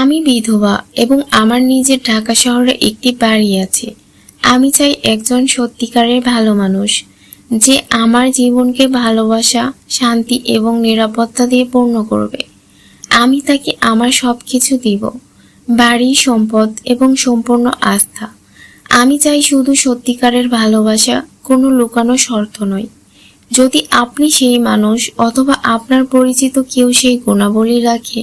আমি বিধবা এবং আমার নিজের ঢাকা শহরে একটি বাড়ি আছে। আমি চাই একজন সত্যিকারের ভালো মানুষ, যে আমার জীবনকে ভালোবাসা, শান্তি এবং নিরাপত্তা দিয়ে পূর্ণ করবে। আমি তাকে আমার সবকিছু দিব, বাড়ি, সম্পদ এবং সম্পূর্ণ আস্থা। আমি চাই শুধু সত্যিকারের ভালোবাসা, কোনো লুকানো শর্ত নয়। যদি আপনি সেই মানুষ অথবা আপনার পরিচিত কেউ সেই গুণাবলী রাখে,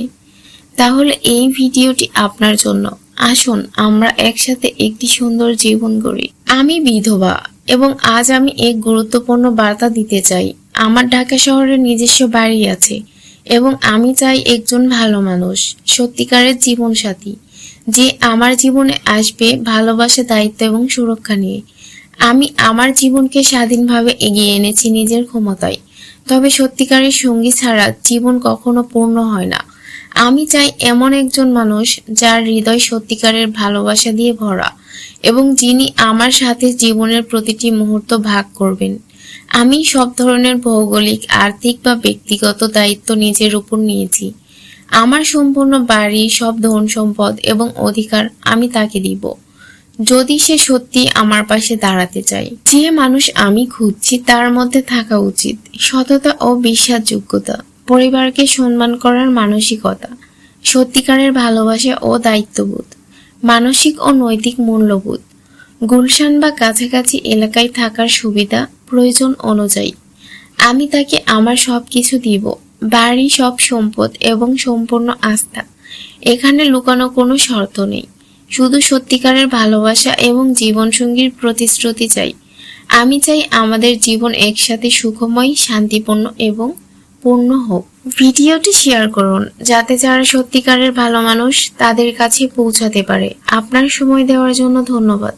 তাহলে এই ভিডিওটি আপনার জন্য। আসুন আমরা একসাথে একটি সুন্দর জীবন গড়ি। আমি বিধবা এবং আজ আমি এক গুরুত্বপূর্ণ বার্তা দিতে চাই। আমার ঢাকা শহরে নিজস্ব বাড়ি আছে এবং আমি চাই একজন ভালো মানুষ, সত্যিকারের জীবন সাথী, যে আমার জীবনে আসবে ভালোবাসা, দায়িত্ব এবং সুরক্ষা নিয়ে। আমি আমার জীবনকে স্বাধীনভাবে এগিয়ে এনেছি নিজের ক্ষমতায়, তবে সত্যিকারের সঙ্গী ছাড়া জীবন কখনো পূর্ণ হয় না। আমি চাই এমন একজন মানুষ যার হৃদয় সত্যিকারের ভালোবাসা দিয়ে ভরা এবং যিনি আমার সাথে জীবনের প্রতিটি মুহূর্ত ভাগ করবেন। আমি সব ধরনের ভৌগোলিক, আর্থিক বা ব্যক্তিগত দায়িত্ব নিজের উপর নিয়েছি। আমার সম্পূর্ণ বাড়ি, সব ধন সম্পদ এবং অধিকার আমি তাকে দিব, যদি সে সত্যি আমার পাশে দাঁড়াতে চায়। যে মানুষ আমি খুঁজছি তার মধ্যে থাকা উচিত সততা ও বিশ্বাসযোগ্যতা, পরিবারকে সম্মান করার মানসিকতা, সত্যিকারের ভালোবাসা ও দায়িত্ববোধ, মানসিক ও নৈতিক মূল্যবোধ, গুলশান বা কাছাকাছি এলাকায় থাকার সুবিধা প্রয়োজন অনুযায়ী। আমি তাকে আমার সবকিছু দিব, বাড়ি, সব সম্পদ এবং সম্পূর্ণ আস্থা। এখানে লুকানো কোনো শর্ত নেই, শুধু সত্যিকারের ভালোবাসা এবং জীবনসঙ্গীর প্রতিশ্রুতি চাই। আমি চাই আমাদের জীবন একসাথে সুখময়, শান্তিপূর্ণ এবং পূর্ণ হোক। ভিডিওটি শেয়ার করুন যাতে যারা সত্যিকারের ভালো মানুষ তাদের কাছে পৌঁছাতে পারে। আপনার সময় দেওয়ার জন্য ধন্যবাদ।